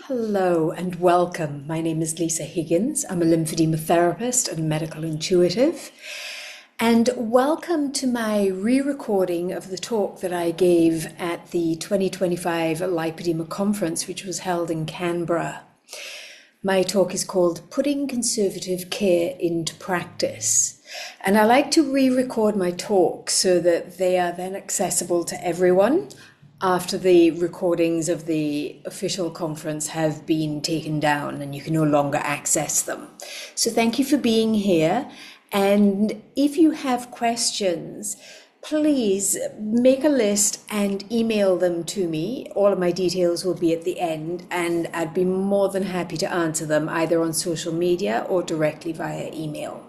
Hello and welcome. My name is Lisa Higgins. I'm a lymphedema therapist and medical intuitive. And welcome to my re-recording of the talk that I gave at the 2025 Lipoedema conference, which was held in Canberra. My talk is called Putting Conservative Care into Practice. And I like to re-record my talks so that they are then accessible to everyone after the recordings of the official conference have been taken down and you can no longer access them. So thank you for being here. And if you have questions, please make a list and email them to me. All of my details will be at the end, and I'd be more than happy to answer them either on social media or directly via email.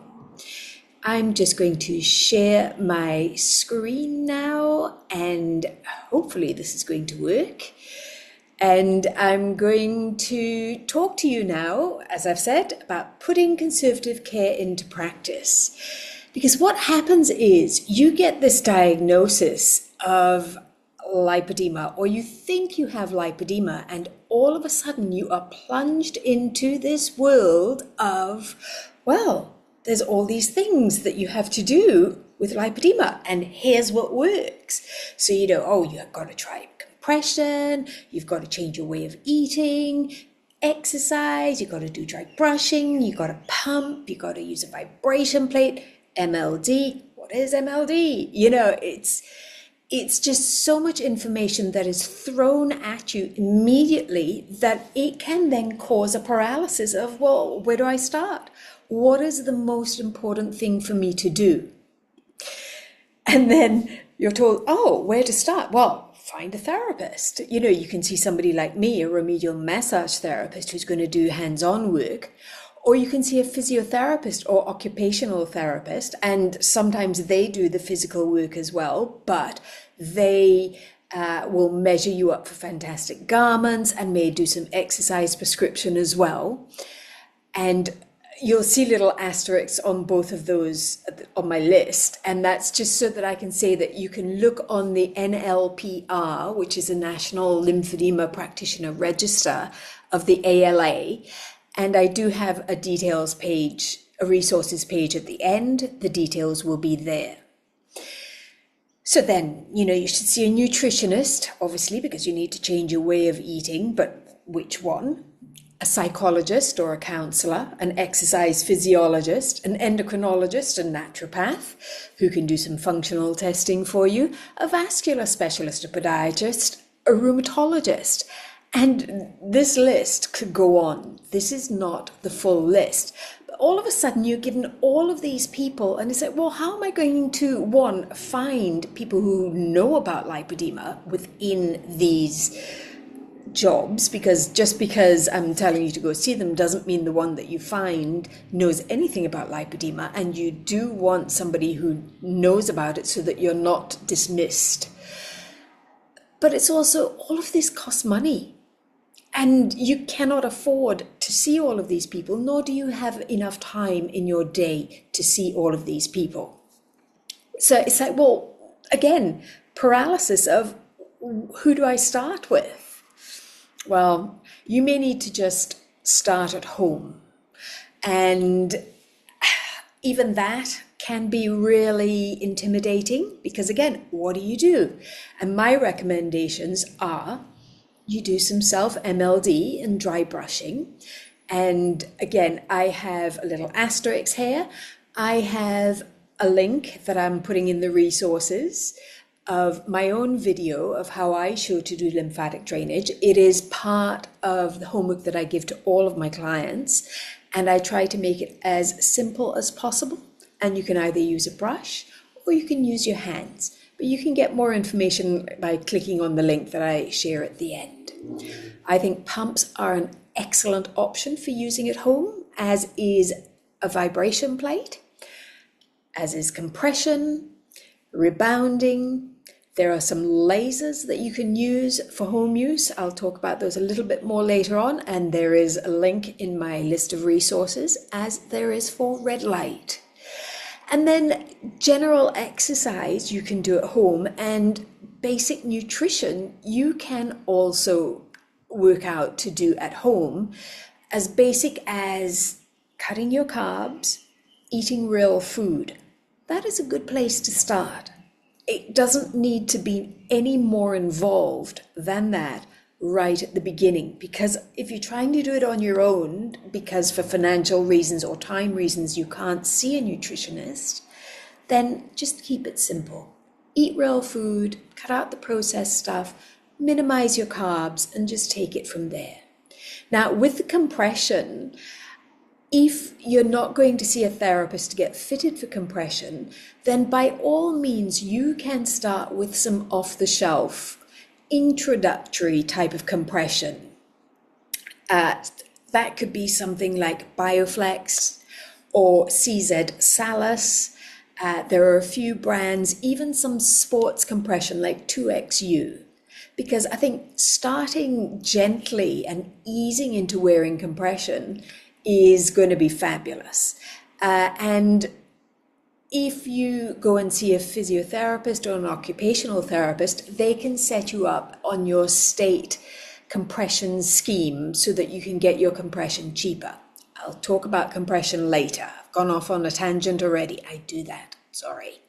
I'm just going to share my screen now, and hopefully this is going to work. And I'm going to talk to you now, as I've said, about putting conservative care into practice. Because what happens is you get this diagnosis of lipedema, or you think you have lipedema, and all of a sudden you are plunged into this world of, well, there's all these things that you have to do with lipedema, and here's what works. So you've got to try compression, you've got to change your way of eating, exercise, you've got to do dry brushing, you've got to pump, you've got to use a vibration plate, MLD. What is MLD? It's just so much information that is thrown at you immediately that it can then cause a paralysis of, well, where do I start? What is the most important thing for me to do? And then you're told, oh, where to start? Well, find a therapist. You can see somebody like me, a remedial massage therapist who's going to do hands-on work, or you can see a physiotherapist or occupational therapist, and sometimes they do the physical work as well, but they will measure you up for fantastic garments and may do some exercise prescription as well. And you'll see little asterisks on both of those on my list. And that's just so that I can say that you can look on the NLPR, which is a National Lymphedema Practitioner Register of the ALA. And I do have a details page, a resources page at the end. The details will be there. So then, you should see a nutritionist, obviously, because you need to change your way of eating, but which one? A psychologist or a counselor, an exercise physiologist, an endocrinologist, a naturopath who can do some functional testing for you, a vascular specialist, a podiatrist, a rheumatologist. And this list could go on. This is not the full list. But all of a sudden you're given all of these people and it's like, well, how am I going to, one, find people who know about lipedema within these jobs? Because just because I'm telling you to go see them doesn't mean the one that you find knows anything about lipedema, and you do want somebody who knows about it so that you're not dismissed. But it's also, all of this costs money, and you cannot afford to see all of these people, nor do you have enough time in your day to see all of these people. So it's like, well, again, paralysis of who do I start with? Well, you may need to just start at home. And even that can be really intimidating because, again, what do? And my recommendations are you do some self-MLD and dry brushing. And again, I have a little asterisk here. I have a link that I'm putting in the resources of my own video of how I show to do lymphatic drainage. It is part of the homework that I give to all of my clients, and I try to make it as simple as possible. And you can either use a brush or you can use your hands, but you can get more information by clicking on the link that I share at the end. I think pumps are an excellent option for using at home, as is a vibration plate, as is compression, rebounding. There are some lasers that you can use for home use. I'll talk about those a little bit more later on, and there is a link in my list of resources, as there is for red light. And then general exercise you can do at home, and basic nutrition you can also workout to do at home, as basic as cutting your carbs, eating real food. That is a good place to start. It doesn't need to be any more involved than that right at the beginning, because if you're trying to do it on your own, because for financial reasons or time reasons you can't see a nutritionist, then just keep it simple. Eat real food, cut out the processed stuff, minimize your carbs, and just take it from there. Now, with the compression, if you're not going to see a therapist to get fitted for compression, then by all means you can start with some off-the-shelf introductory type of compression. That could be something like Bioflex or CZ Salus. There are a few brands, even some sports compression like 2XU. Because I think starting gently and easing into wearing compression is going to be fabulous. And if you go and see a physiotherapist or an occupational therapist, they can set you up on your state compression scheme so that you can get your compression cheaper. I'll talk about compression later. I've gone off on a tangent already. I do that, sorry.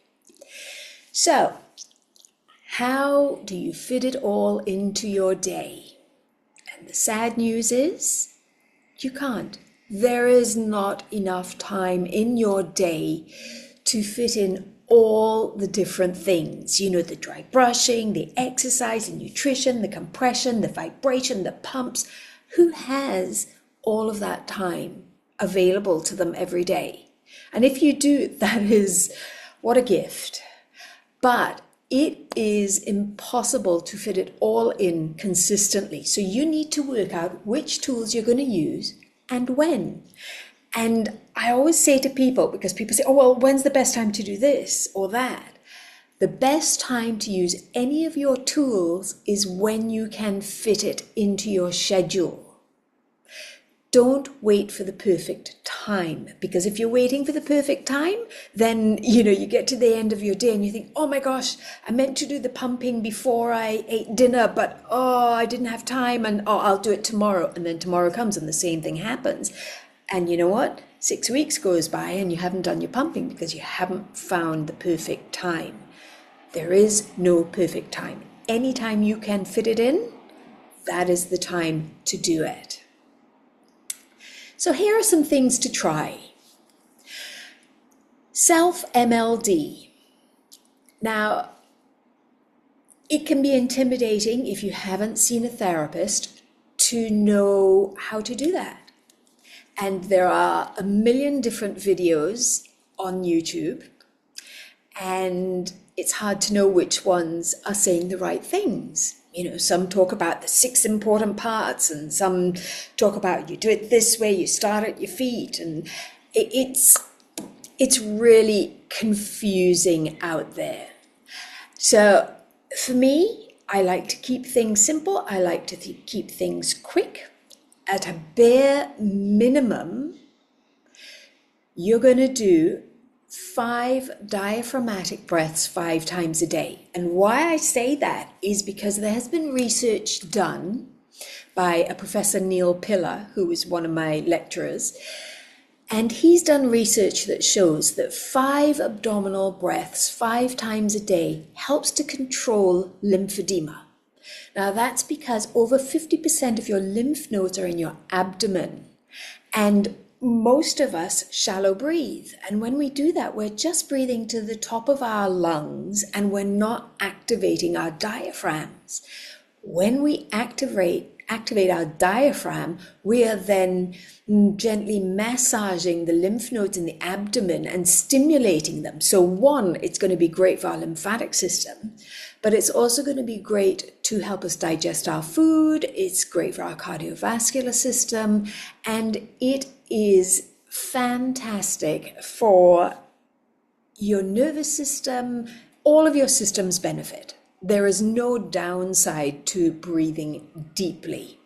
So, how do you fit it all into your day? And the sad news is, you can't. There is not enough time in your day to fit in all the different things. You know, the dry brushing, the exercise, the nutrition, the compression, the vibration, the pumps. Who has all of that time available to them every day? And if you do, that is, what a gift. But it is impossible to fit it all in consistently. So you need to work out which tools you're going to use and when. And I always say to people, because people say, oh, well, when's the best time to do this or that? The best time to use any of your tools is when you can fit it into your schedule. Don't wait for the perfect time, because if you're waiting for the perfect time, then, you get to the end of your day and you think, oh my gosh, I meant to do the pumping before I ate dinner, but I didn't have time, and I'll do it tomorrow. And then tomorrow comes and the same thing happens. And you know what? 6 weeks goes by and you haven't done your pumping because you haven't found the perfect time. There is no perfect time. Anytime you can fit it in, that is the time to do it. So here are some things to try. Self-MLD. Now, it can be intimidating if you haven't seen a therapist to know how to do that. And there are a million different videos on YouTube, and it's hard to know which ones are saying the right things. Some talk about the 6 important parts, and some talk about you do it this way, you start at your feet, and it's really confusing out there. So for me, I like to keep things simple. I like to keep things quick. At a bare minimum, you're going to do 5 diaphragmatic breaths 5 times a day. And why I say that is because there has been research done by a Professor Neil Pillar, who was one of my lecturers, and he's done research that shows that 5 abdominal breaths 5 times a day helps to control lymphedema. Now that's because over 50% of your lymph nodes are in your abdomen, and most of us shallow breathe. And when we do that, we're just breathing to the top of our lungs and we're not activating our diaphragms. When we activate our diaphragm, we are then gently massaging the lymph nodes in the abdomen and stimulating them. So one, it's going to be great for our lymphatic system, but it's also going to be great to help us digest our food. It's great for our cardiovascular system, and it is fantastic for your nervous system. All of your systems benefit. There is no downside to breathing deeply.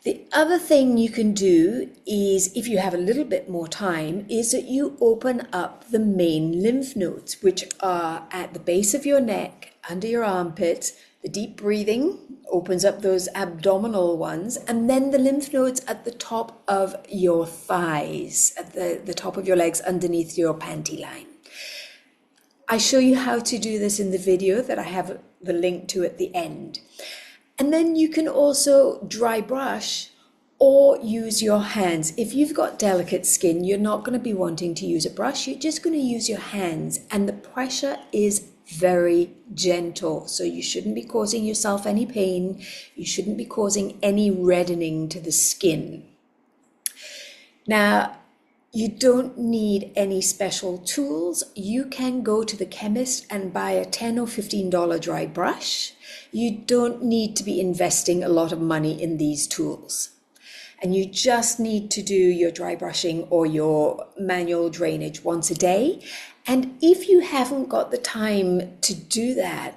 The other thing you can do is, if you have a little bit more time, is that you open up the main lymph nodes, which are at the base of your neck, under your armpits, The deep breathing opens up those abdominal ones, and then the lymph nodes at the top of your thighs, at the top of your legs underneath your panty line. I show you how to do this in the video that I have the link to at the end. And then you can also dry brush or use your hands. If you've got delicate skin, you're not going to be wanting to use a brush. You're just going to use your hands, and the pressure is very gentle. So you shouldn't be causing yourself any pain. You shouldn't be causing any reddening to the skin. Now, you don't need any special tools. You can go to the chemist and buy a $10 or $15 dry brush. You don't need to be investing a lot of money in these tools. And you just need to do your dry brushing or your manual drainage once a day. And if you haven't got the time to do that,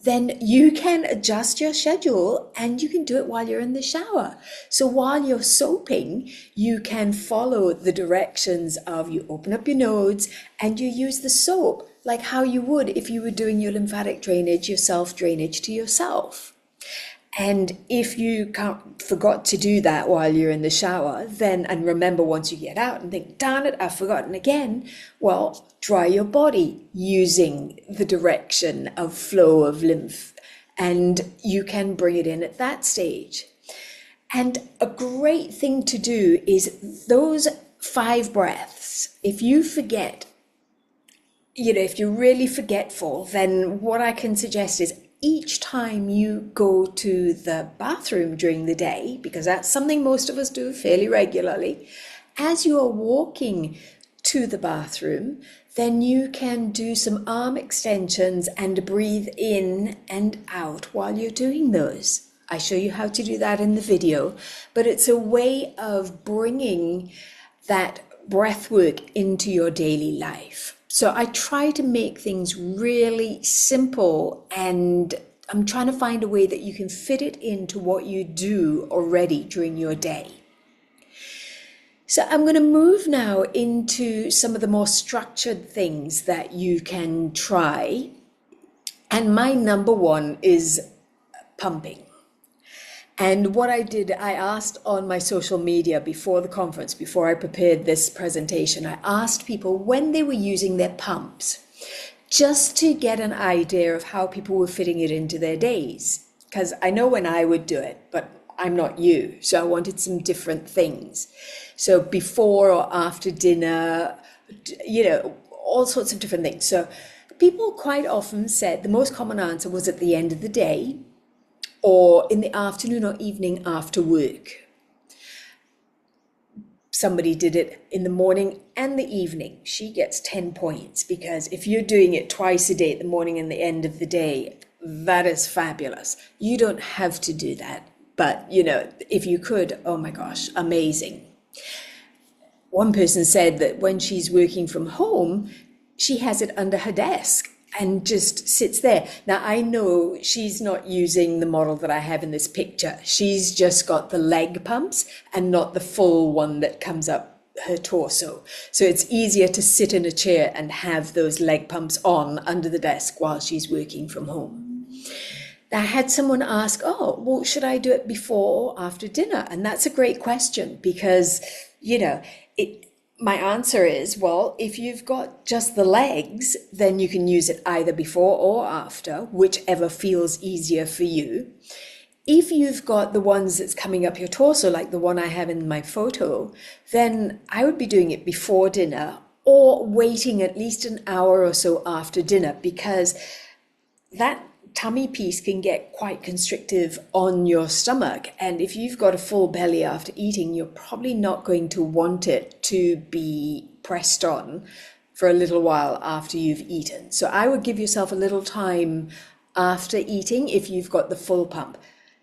then you can adjust your schedule and you can do it while you're in the shower. So while you're soaping, you can follow the directions of, you open up your nodes and you use the soap like how you would if you were doing your lymphatic drainage, your self-drainage to yourself. And if you forgot to do that while you're in the shower, then, and remember once you get out and think, darn it, I've forgotten again, well, dry your body using the direction of flow of lymph, and you can bring it in at that stage. And a great thing to do is those 5 breaths. If you forget, if you're really forgetful, then what I can suggest is each time you go to the bathroom during the day, because that's something most of us do fairly regularly, as you are walking to the bathroom, then you can do some arm extensions and breathe in and out while you're doing those. I show you how to do that in the video, but it's a way of bringing that breath work into your daily life. So I try to make things really simple, and I'm trying to find a way that you can fit it into what you do already during your day. So I'm going to move now into some of the more structured things that you can try. And my number one is pumping. And what I did, I asked on my social media before the conference, before I prepared this presentation, I asked people when they were using their pumps, just to get an idea of how people were fitting it into their days. Because I know when I would do it, but I'm not you. So I wanted some different things. So before or after dinner, all sorts of different things. So people quite often said the most common answer was at the end of the day, or in the afternoon or evening after work. Somebody did it in the morning and the evening. She gets 10 points, because if you're doing it twice a day, at the morning and the end of the day, that is fabulous. You don't have to do that, but if you could, oh my gosh, amazing. One person said that when she's working from home, she has it under her desk and just sits there. Now, I know she's not using the model that I have in this picture. She's just got the leg pumps and not the full one that comes up her torso. So it's easier to sit in a chair and have those leg pumps on under the desk while she's working from home. I had someone ask, should I do it before or after dinner? And that's a great question, because, my answer is, well, if you've got just the legs, then you can use it either before or after, whichever feels easier for you. If you've got the ones that's coming up your torso, like the one I have in my photo, then I would be doing it before dinner or waiting at least an hour or so after dinner, because that tummy piece can get quite constrictive on your stomach. And if you've got a full belly after eating, you're probably not going to want it to be pressed on for a little while after you've eaten. So I would give yourself a little time after eating if you've got the full pump.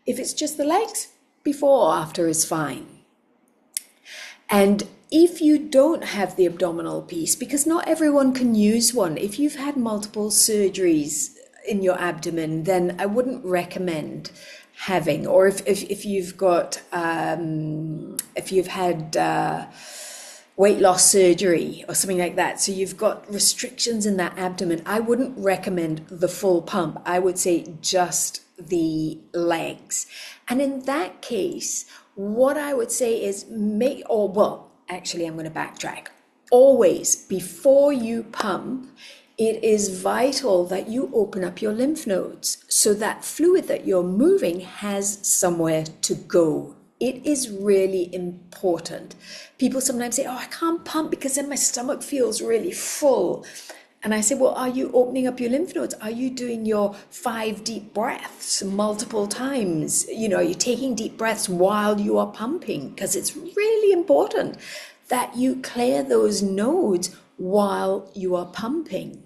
If it's just the legs, before or after is fine. And if you don't have the abdominal piece, because not everyone can use one, if you've had multiple surgeries in your abdomen, then I wouldn't recommend having, or if you've got, if you've had weight loss surgery or something like that, so you've got restrictions in that abdomen, I wouldn't recommend the full pump. I would say just the legs. And in that case, what I would say is actually, I'm going to backtrack. Always, before you pump, it is vital that you open up your lymph nodes so that fluid that you're moving has somewhere to go. It is really important. People sometimes say, oh, I can't pump because then my stomach feels really full. And I say, well, are you opening up your lymph nodes? Are you doing your 5 deep breaths multiple times? Are you taking deep breaths while you are pumping? Because it's really important that you clear those nodes while you are pumping.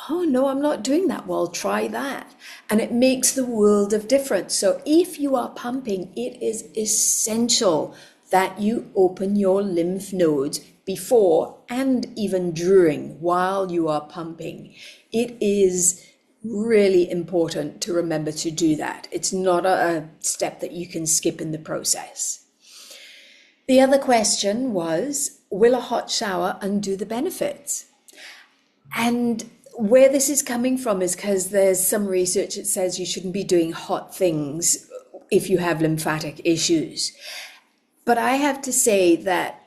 Oh, no, I'm not doing that. Well, try that. And it makes the world of difference. So if you are pumping, it is essential that you open your lymph nodes before and even during, while you are pumping. It is really important to remember to do that. It's not a step that you can skip in the process. The other question was, will a hot shower undo the benefits? And where this is coming from is because there's some research that says you shouldn't be doing hot things if you have lymphatic issues. But I have to say that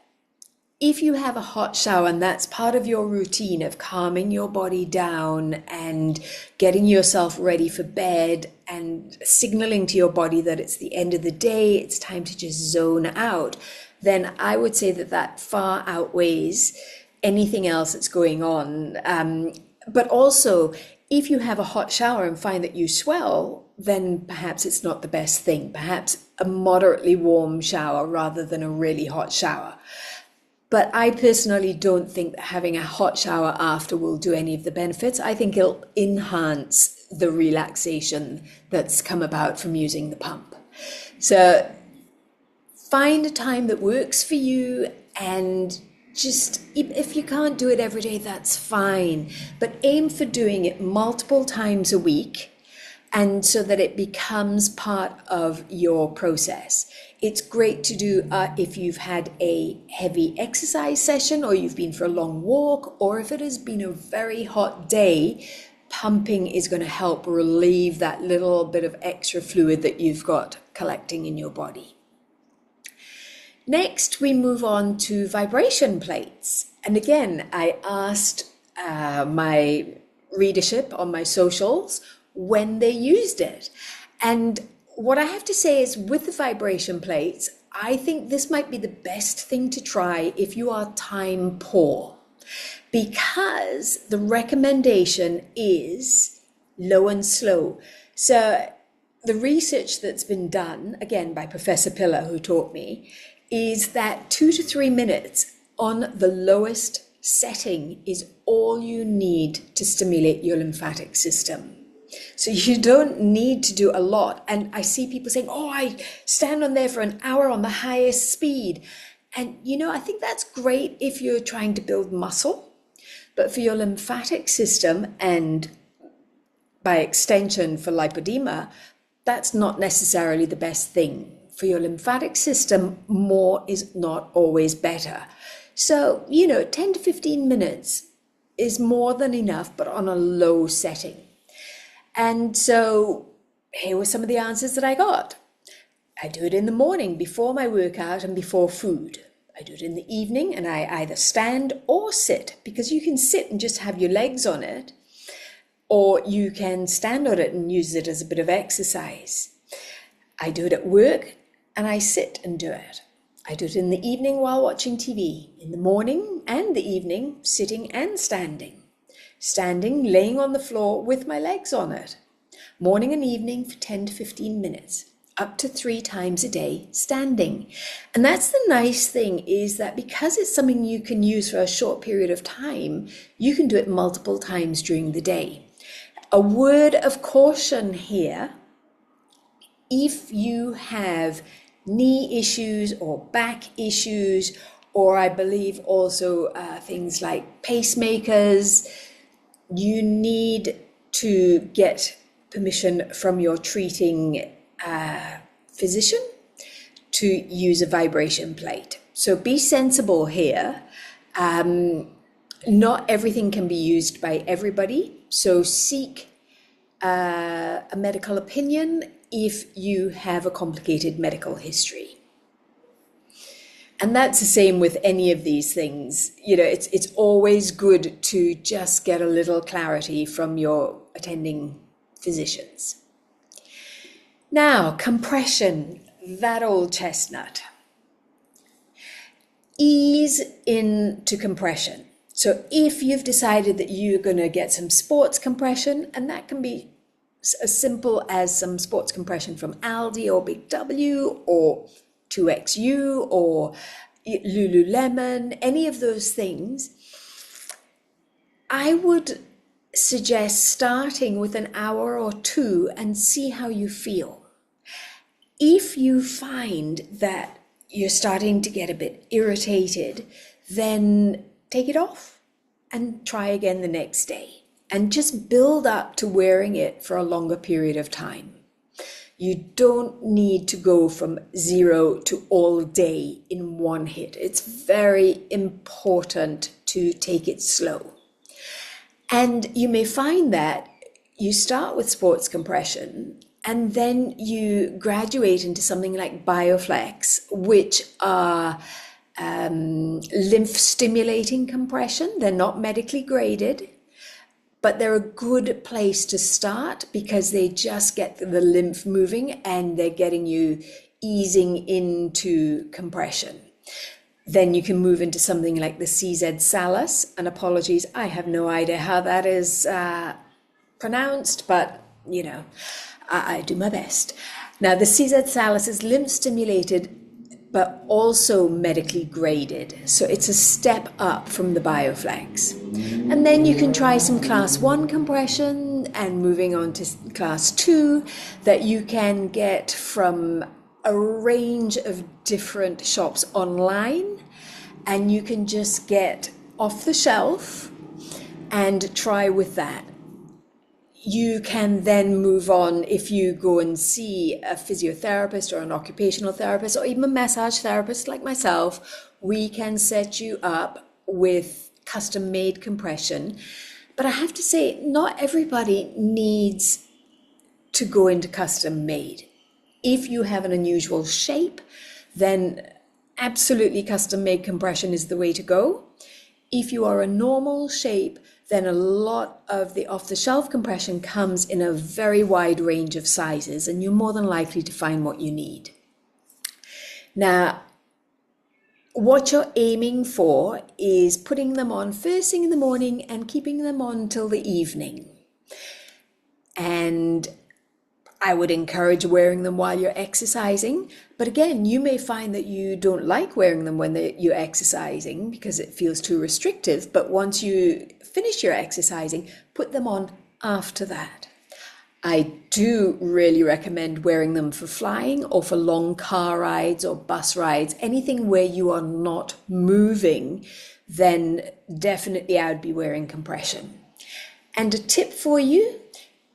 if you have a hot shower and that's part of your routine of calming your body down and getting yourself ready for bed and signaling to your body that it's the end of the day, it's time to just zone out, then I would say that far outweighs anything else that's going on. But also, if you have a hot shower and find that you swell, then perhaps it's not the best thing. Perhaps a moderately warm shower rather than a really hot shower. But I personally don't think that having a hot shower after will do any of the benefits. I think it'll enhance the relaxation that's come about from using the pump. So find a time that works for you, and just, if you can't do it every day, that's fine. But aim for doing it multiple times a week, and so that it becomes part of your process. It's great to do if you've had a heavy exercise session, or you've been for a long walk, or if it has been a very hot day. Pumping is going to help relieve that little bit of extra fluid that you've got collecting in your body. Next, we move on to vibration plates. And again, I asked my readership on my socials when they used it. And what I have to say is, with the vibration plates, I think this might be the best thing to try if you are time poor, because the recommendation is low and slow. So the research that's been done, again by Professor Pillar, who taught me, is that 2 to 3 minutes on the lowest setting is all you need to stimulate your lymphatic system. So you don't need to do a lot. And I see people saying, oh, I stand on there for an hour on the highest speed. And, I think that's great if you're trying to build muscle. But for your lymphatic system, and by extension for lipedema, that's not necessarily the best thing. For your lymphatic system, more is not always better. So, 10 to 15 minutes is more than enough, but on a low setting. And so here were some of the answers that I got. I do it in the morning before my workout and before food. I do it in the evening, and I either stand or sit, because you can sit and just have your legs on it, or you can stand on it and use it as a bit of exercise. I do it at work, and I sit and do it. I do it in the evening while watching TV, in the morning and the evening, sitting and standing. Standing, laying on the floor with my legs on it. Morning and evening for 10 to 15 minutes, up to 3 times a day, standing. And that's the nice thing, is that because it's something you can use for a short period of time, you can do it multiple times during the day. A word of caution here: if you have knee issues or back issues, or I believe also things like pacemakers, you need to get permission from your treating physician to use a vibration plate. So be sensible here. Not everything can be used by everybody. So seek a medical opinion if you have a complicated medical history. And that's the same with any of these things. You know, it's always good to just get a little clarity from your attending physicians. Now, compression, that old chestnut. Ease into compression. So if you've decided that you're going to get some sports compression, and that can be as simple as some sports compression from Aldi or Big W or 2XU or Lululemon, any of those things, I would suggest starting with an hour or two and see how you feel. If you find that you're starting to get a bit irritated, then take it off and try again the next day and just build up to wearing it for a longer period of time. You don't need to go from 0 to all day in one hit. It's very important to take it slow. And you may find that you start with sports compression and then you graduate into something like BioFlex, which are lymph stimulating compression. They're not medically graded, but they're a good place to start because they just get the lymph moving and they're getting you easing into compression. Then you can move into something like the CZ Salus, and apologies, I have no idea how that is pronounced, but you know, I do my best. Now the CZ Salus is lymph stimulated but also medically graded. So it's a step up from the BioFlex. And then you can try some class 1 compression and moving on to class 2 that you can get from a range of different shops online, and you can just get off the shelf and try with that. You can then move on if you go and see a physiotherapist or an occupational therapist or even a massage therapist like myself. We can set you up with custom-made compression. But I have to say, not everybody needs to go into custom-made. If you have an unusual shape, then absolutely custom-made compression is the way to go. If you are a normal shape, then a lot of the off-the-shelf compression comes in a very wide range of sizes, and you're more than likely to find what you need. Now, what you're aiming for is putting them on first thing in the morning and keeping them on till the evening. And I would encourage wearing them while you're exercising. But again, you may find that you don't like wearing them when you're exercising because it feels too restrictive. But once you finish your exercising, put them on after that. I do really recommend wearing them for flying or for long car rides or bus rides, anything where you are not moving, then definitely I would be wearing compression. And a tip for you,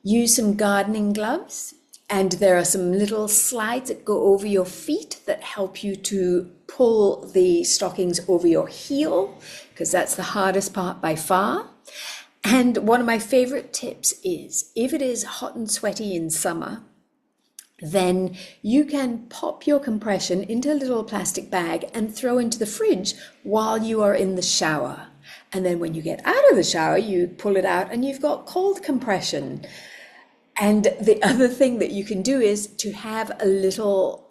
use some gardening gloves. And there are some little slides that go over your feet that help you to pull the stockings over your heel, because that's the hardest part by far. And one of my favorite tips is, if it is hot and sweaty in summer, then you can pop your compression into a little plastic bag and throw into the fridge while you are in the shower. And then when you get out of the shower, you pull it out and you've got cold compression. And the other thing that you can do is to have a little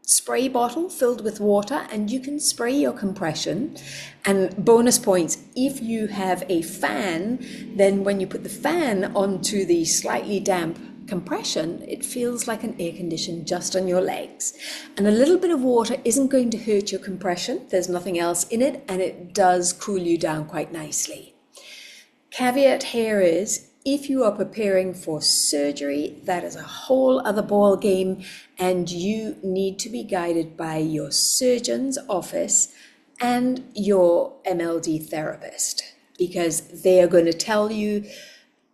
spray bottle filled with water, and you can spray your compression. And bonus points, if you have a fan, then when you put the fan onto the slightly damp compression, it feels like an air condition just on your legs. And a little bit of water isn't going to hurt your compression. There's nothing else in it, and it does cool you down quite nicely. Caveat here is, if you are preparing for surgery, that is a whole other ball game, and you need to be guided by your surgeon's office and your MLD therapist, because they are going to tell you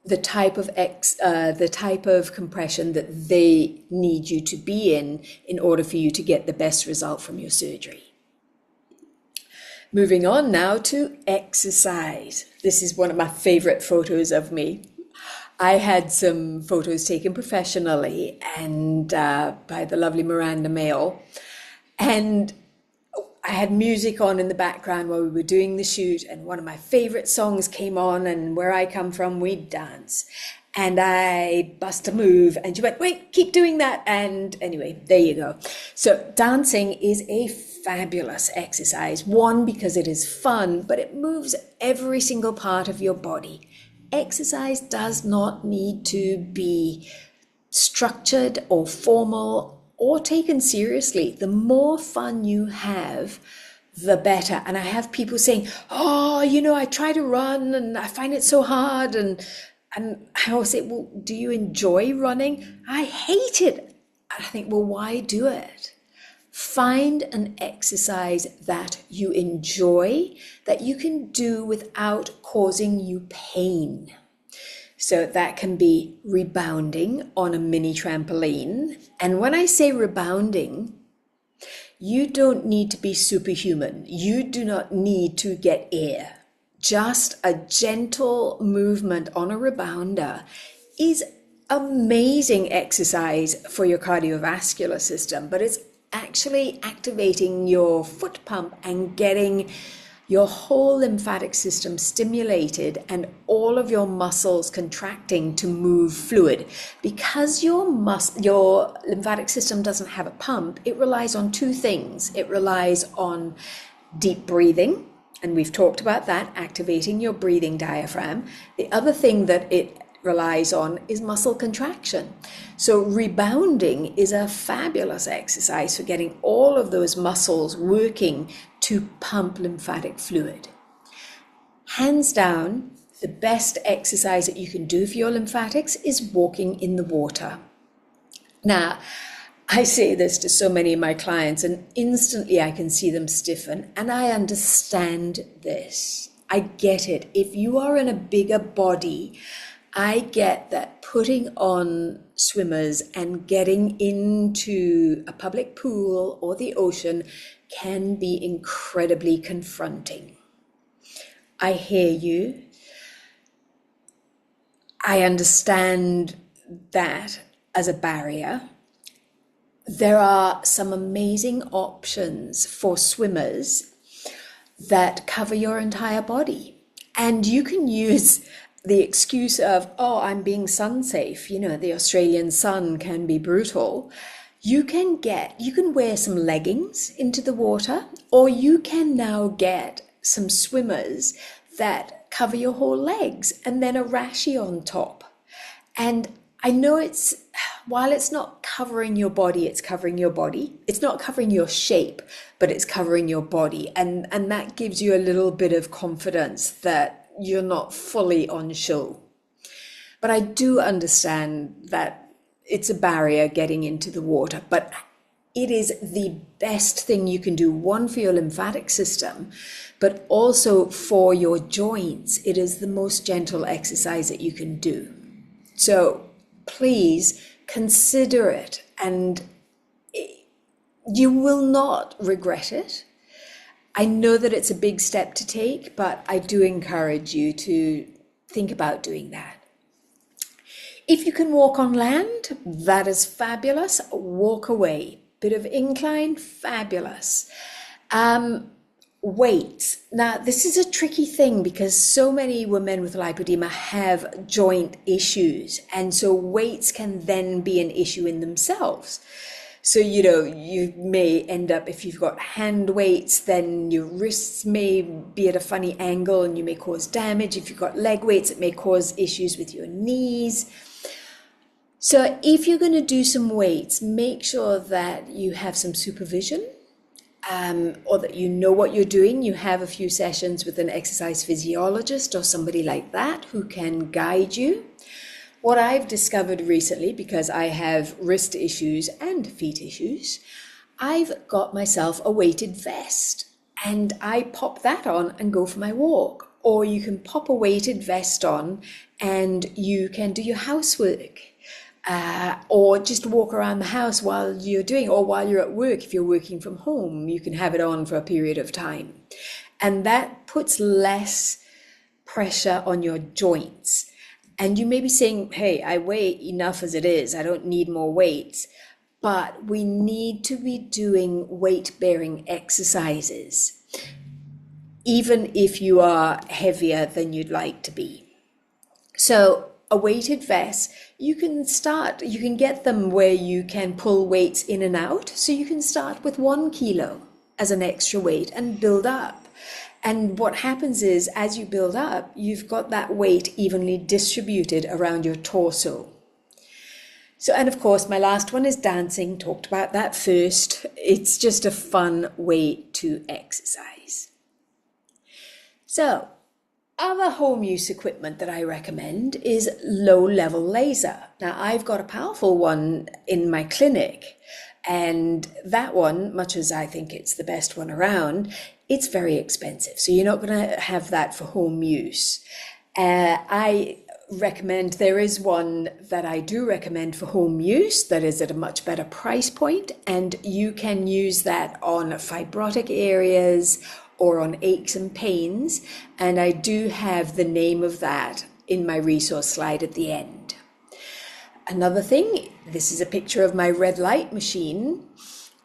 the type of compression that they need you to be in order for you to get the best result from your surgery. Moving on now to exercise. This is one of my favorite photos of me. I had some photos taken professionally and by the lovely Miranda Mail. And I had music on in the background while we were doing the shoot, and one of my favorite songs came on, and where I come from, we dance. And I bust a move, and she went, wait, keep doing that. And anyway, there you go. So dancing is a fabulous exercise. One, because it is fun, but it moves every single part of your body. Exercise does not need to be structured or formal or taken seriously. The more fun you have, the better. And I have people saying, oh, I try to run and I find it so hard. And I always say, well, do you enjoy running? I hate it. And I think, well, why do it? Find an exercise that you enjoy, that you can do without causing you pain. So that can be rebounding on a mini trampoline. And when I say rebounding, you don't need to be superhuman. You do not need to get air. Just a gentle movement on a rebounder is amazing exercise for your cardiovascular system, but it's actually activating your foot pump and getting your whole lymphatic system stimulated and all of your muscles contracting to move fluid. Because your lymphatic system doesn't have a pump, it relies on two things. It relies on deep breathing, and we've talked about that, activating your breathing diaphragm. The other thing that it relies on is muscle contraction. So rebounding is a fabulous exercise for getting all of those muscles working to pump lymphatic fluid. Hands down, the best exercise that you can do for your lymphatics is walking in the water. Now, I say this to so many of my clients and instantly I can see them stiffen, and I understand this. I get it. If you are in a bigger body, I get that putting on swimmers and getting into a public pool or the ocean can be incredibly confronting. I hear you. I understand that as a barrier. There are some amazing options for swimmers that cover your entire body. And you can use the excuse of, oh, I'm being sun safe. The Australian sun can be brutal. You can wear some leggings into the water, or you can now get some swimmers that cover your whole legs and then a rashie on top. And I know while it's not covering your body, it's covering your body. It's not covering your shape, but it's covering your body. And that gives you a little bit of confidence that you're not fully on show. But I do understand that it's a barrier getting into the water, but it is the best thing you can do, one, for your lymphatic system, but also for your joints. It is the most gentle exercise that you can do. So please consider it, and you will not regret it. I know that it's a big step to take, but I do encourage you to think about doing that. If you can walk on land, that is fabulous. Walk away. Bit of incline, fabulous. Weights. Now, this is a tricky thing because so many women with lipedema have joint issues, and so weights can then be an issue in themselves. So, you may end up, if you've got hand weights, then your wrists may be at a funny angle and you may cause damage. If you've got leg weights, it may cause issues with your knees. So if you're going to do some weights, make sure that you have some supervision, or that you know what you're doing. You have a few sessions with an exercise physiologist or somebody like that who can guide you. What I've discovered recently, because I have wrist issues and feet issues, I've got myself a weighted vest and I pop that on and go for my walk. Or you can pop a weighted vest on and you can do your housework. Or just walk around the house while you're doing, or while you're at work. If you're working from home, you can have it on for a period of time. And that puts less pressure on your joints. And you may be saying, hey, I weigh enough as it is, I don't need more weights. But we need to be doing weight-bearing exercises, even if you are heavier than you'd like to be. So a weighted vest, you can get them where you can pull weights in and out. So you can start with 1 kilo as an extra weight and build up. And what happens is, as you build up, you've got that weight evenly distributed around your torso. So, and of course, my last one is dancing. Talked about that first. It's just a fun way to exercise. So, other home use equipment that I recommend is low level laser. Now, I've got a powerful one in my clinic, and that one, much as I think it's the best one around, it's very expensive. So you're not going to have that for home use. I recommend, there is one that I do recommend for home use that is at a much better price point, and you can use that on fibrotic areas or on aches and pains, and I do have the name of that in my resource slide at the end. Another thing, this is a picture of my red light machine,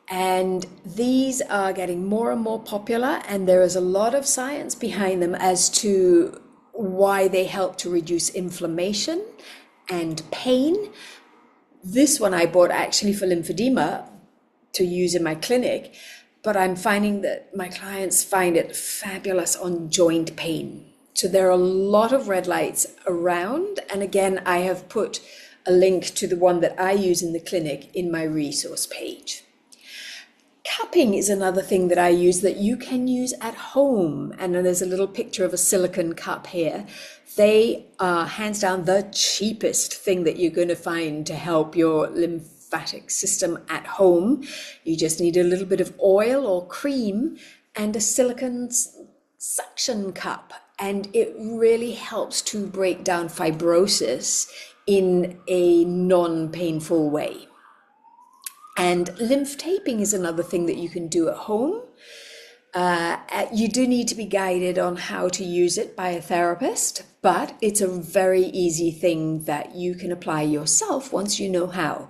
and these are getting more and more popular, and there is a lot of science behind them as to why they help to reduce inflammation and pain. This one I bought actually for lymphedema to use in my clinic, but I'm finding that my clients find it fabulous on joint pain. So there are a lot of red lights around. And again, I have put a link to the one that I use in the clinic in my resource page. Cupping is another thing that I use that you can use at home. And then there's a little picture of a silicone cup here. They are hands down the cheapest thing that you're going to find to help your lymphatic system at home. You just need a little bit of oil or cream and a silicone suction cup, and it really helps to break down fibrosis in a non-painful way. And lymph taping is another thing that you can do at home. You do need to be guided on how to use it by a therapist, but it's a very easy thing that you can apply yourself once you know how.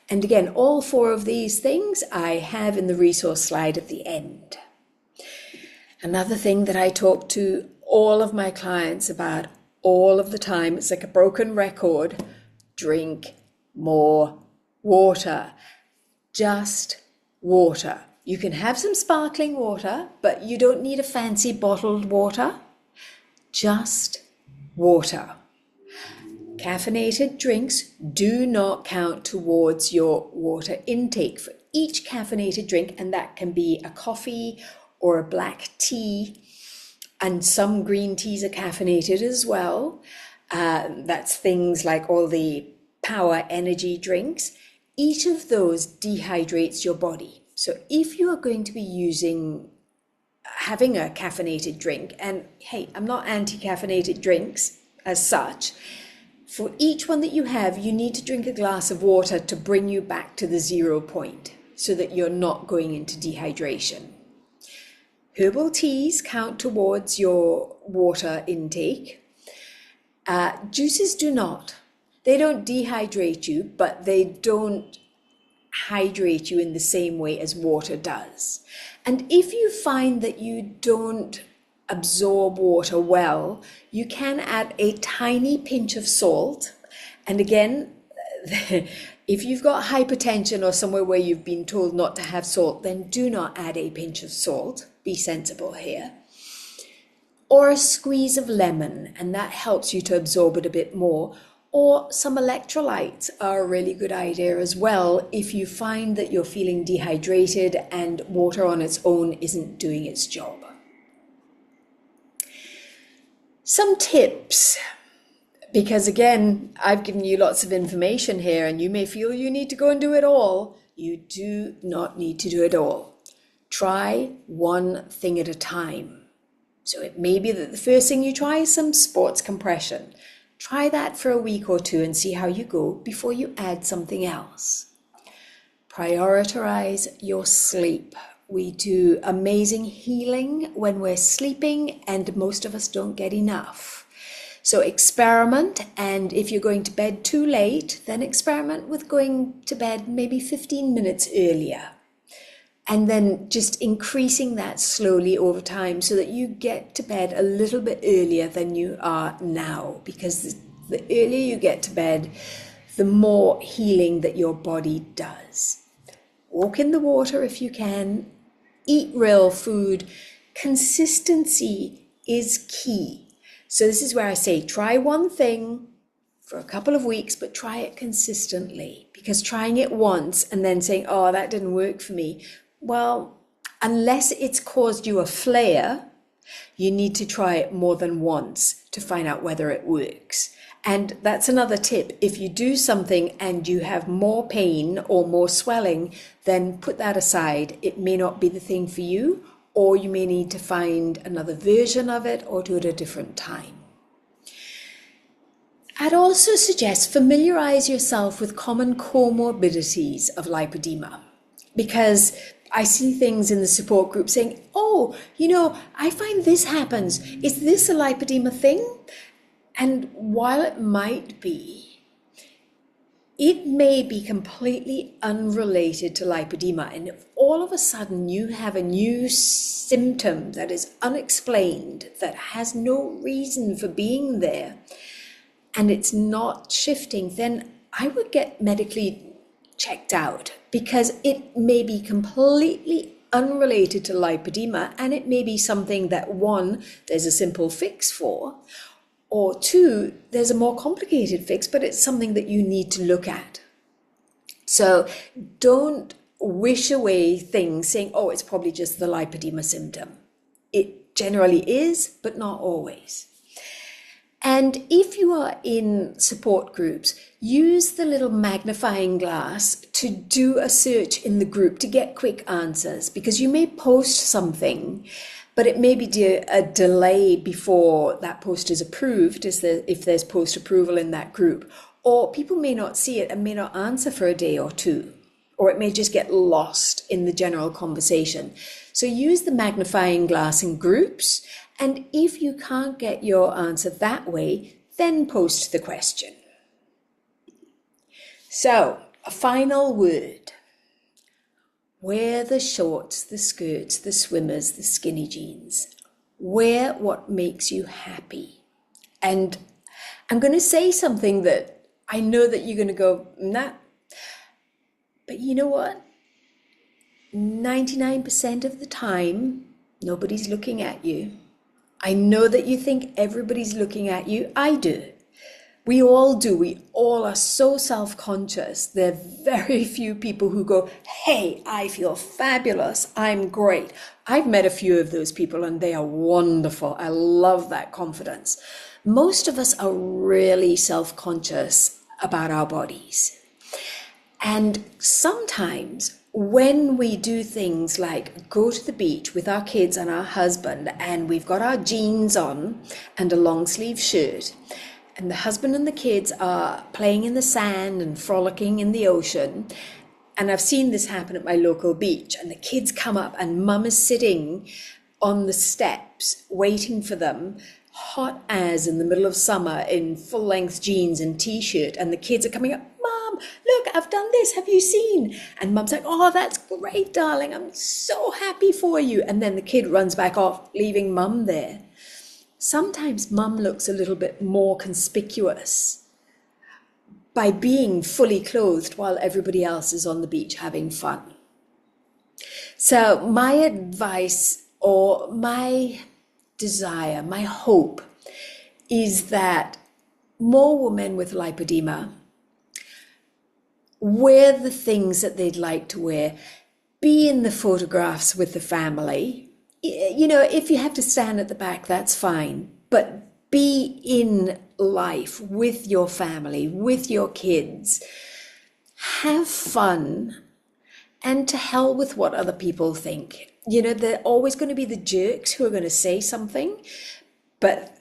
And again, all 4 of these things I have in the resource slide at the end. Another thing that I talk to all of my clients about all of the time, it's like a broken record: drink more water. Just water. You can have some sparkling water, but you don't need a fancy bottled water. Just water. Caffeinated drinks do not count towards your water intake for each caffeinated drink, and that can be a coffee or a black tea, and some green teas are caffeinated as well. That's things like all the power energy drinks. Each of those dehydrates your body. So if you are going to be having a caffeinated drink, and hey, I'm not anti-caffeinated drinks as such, for each one that you have, you need to drink a glass of water to bring you back to the 0 point so that you're not going into dehydration. Herbal teas count towards your water intake. Juices do not. They don't dehydrate you, but they don't hydrate you in the same way as water does. And if you find that you don't absorb water well, you can add a tiny pinch of salt. And again, if you've got hypertension or somewhere where you've been told not to have salt, then do not add a pinch of salt. Be sensible here. Or a squeeze of lemon, and that helps you to absorb it a bit more. Or some electrolytes are a really good idea as well if you find that you're feeling dehydrated and water on its own isn't doing its job. Some tips, because again, I've given you lots of information here and you may feel you need to go and do it all. You do not need to do it all. Try one thing at a time. So it may be that the first thing you try is some sports compression. Try that for a week or 2 and see how you go before you add something else. Prioritize your sleep. We do amazing healing when we're sleeping, and most of us don't get enough. So experiment, and if you're going to bed too late, then experiment with going to bed maybe 15 minutes earlier. And then just increasing that slowly over time so that you get to bed a little bit earlier than you are now. Because the earlier you get to bed, the more healing that your body does. Walk in the water if you can. Eat real food. Consistency is key. So this is where I say try one thing for a couple of weeks, but try it consistently. Because trying it once and then saying, oh, that didn't work for me, well, unless it's caused you a flare, you need to try it more than once to find out whether it works. And that's another tip. If you do something and you have more pain or more swelling, then put that aside. It may not be the thing for you, or you may need to find another version of it or do it at a different time. I'd also suggest familiarize yourself with common comorbidities of lipedema, because I see things in the support group saying, oh, I find this happens. Is this a lipedema thing? And while it might be, it may be completely unrelated to lipedema. And if all of a sudden you have a new symptom that is unexplained, that has no reason for being there, and it's not shifting, then I would get medically checked out, because it may be completely unrelated to lipedema, and it may be something that, one, there's a simple fix for, or two, there's a more complicated fix, but it's something that you need to look at. So don't wish away things saying, oh, it's probably just the lipedema symptom. It generally is, but not always. And if you are in support groups, use the little magnifying glass to do a search in the group to get quick answers, because you may post something, but it may be a delay before that post is approved, if there's post approval in that group, or people may not see it and may not answer for a day or two, or it may just get lost in the general conversation. So use the magnifying glass in groups. And if you can't get your answer that way, then post the question. So, a final word. Wear the shorts, the skirts, the swimmers, the skinny jeans. Wear what makes you happy. And I'm going to say something that I know that you're going to go, nah. But you know what? 99% of the time, nobody's looking at you. I know that you think everybody's looking at you. I do. We all do. We all are so self-conscious. There are very few people who go, hey, I feel fabulous. I'm great. I've met a few of those people and they are wonderful. I love that confidence. Most of us are really self-conscious about our bodies. And sometimes when we do things like go to the beach with our kids and our husband, and we've got our jeans on and a long sleeve shirt, and the husband and the kids are playing in the sand and frolicking in the ocean, and I've seen this happen at my local beach, and the kids come up and mum is sitting on the steps waiting for them, hot as in the middle of summer, in full-length jeans and t-shirt, and the kids are coming up, Mom, look, I've done this, have you seen? And Mum's like, oh, that's great, darling, I'm so happy for you. And then the kid runs back off, leaving Mum there. Sometimes Mum looks a little bit more conspicuous by being fully clothed while everybody else is on the beach having fun. So my advice, or my desire, my hope, is that more women with lipedema wear the things that they'd like to wear, be in the photographs with the family. If you have to stand at the back, that's fine, but be in life with your family, with your kids. Have fun, and to hell with what other people think. They're always going to be the jerks who are going to say something, but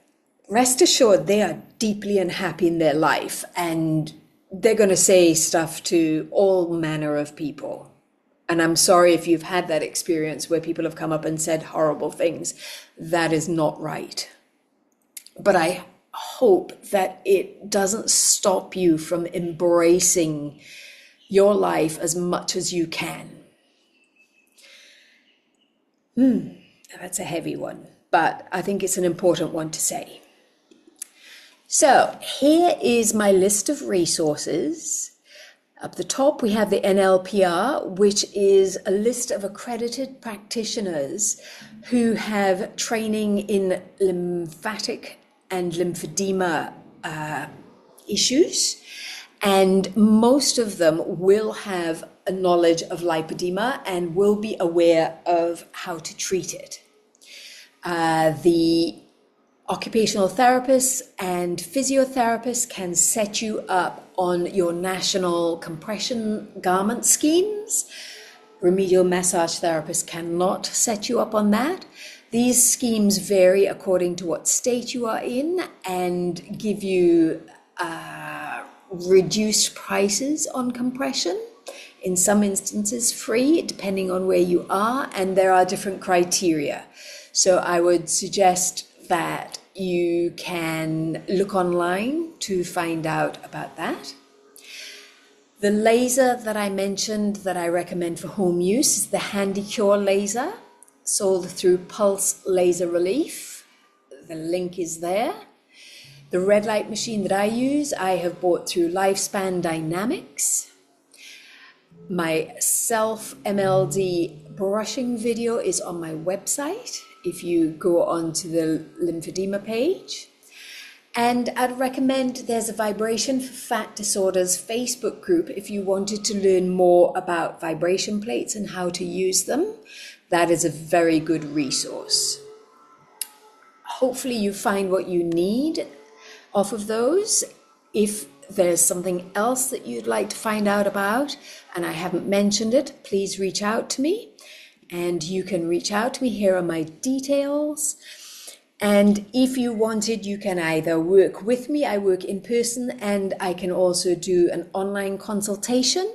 rest assured they are deeply unhappy in their life, and they're going to say stuff to all manner of people. And I'm sorry if you've had that experience where people have come up and said horrible things. That is not right. But I hope that it doesn't stop you from embracing your life as much as you can. That's a heavy one, but I think it's an important one to say. So here is my list of resources. Up the top, we have the NLPR, which is a list of accredited practitioners who have training in lymphatic and lymphedema issues. And most of them will have a knowledge of lipedema and will be aware of how to treat it. The occupational therapists and physiotherapists can set you up on your national compression garment schemes. Remedial massage therapists cannot set you up on that. These schemes vary according to what state you are in and give you reduced prices on compression. In some instances free, depending on where you are, and there are different criteria. So I would suggest that you can look online to find out about that. The laser that I mentioned that I recommend for home use is the HandiCure laser, sold through Pulse Laser Relief. The link is there. The red light machine that I use, I have bought through Lifespan Dynamics. My self-MLD brushing video is on my website if you go onto the lymphedema page. And I'd recommend there's a Vibration for Fat Disorders Facebook group if you wanted to learn more about vibration plates and how to use them. That is a very good resource. Hopefully you find what you need off of those. If there's something else that you'd like to find out about and I haven't mentioned it, please reach out to me. And you can reach out to me. Here are my details. And if you wanted, you can either work with me. I work in person, and I can also do an online consultation.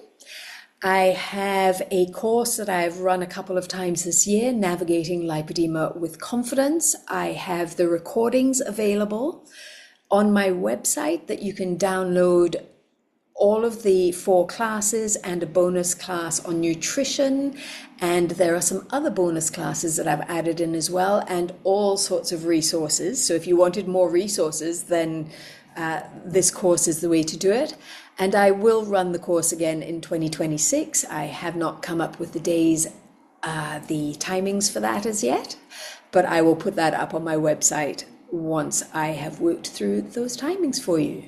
I have a course that I've run a couple of times this year, Navigating Lipoedema with Confidence. I have the recordings available on my website that you can download all of the 4 classes and a bonus class on nutrition. And there are some other bonus classes that I've added in as well, and all sorts of resources. So if you wanted more resources, then this course is the way to do it. And I will run the course again in 2026. I have not come up with the days, the timings for that as yet, but I will put that up on my website once I have worked through those timings for you.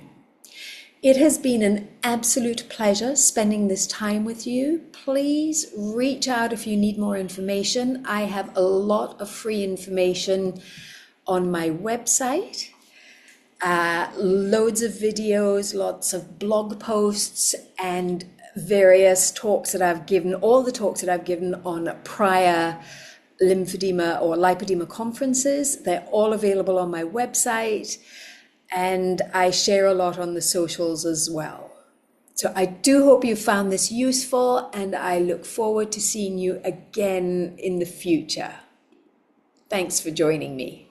It has been an absolute pleasure spending this time with you. Please reach out if you need more information. I have a lot of free information on my website. Loads of videos, lots of blog posts, and various talks that I've given, all the talks that I've given on prior lymphedema or lipedema conferences. They're all available on my website. And I share a lot on the socials as well. So I do hope you found this useful, and I look forward to seeing you again in the future. Thanks for joining me.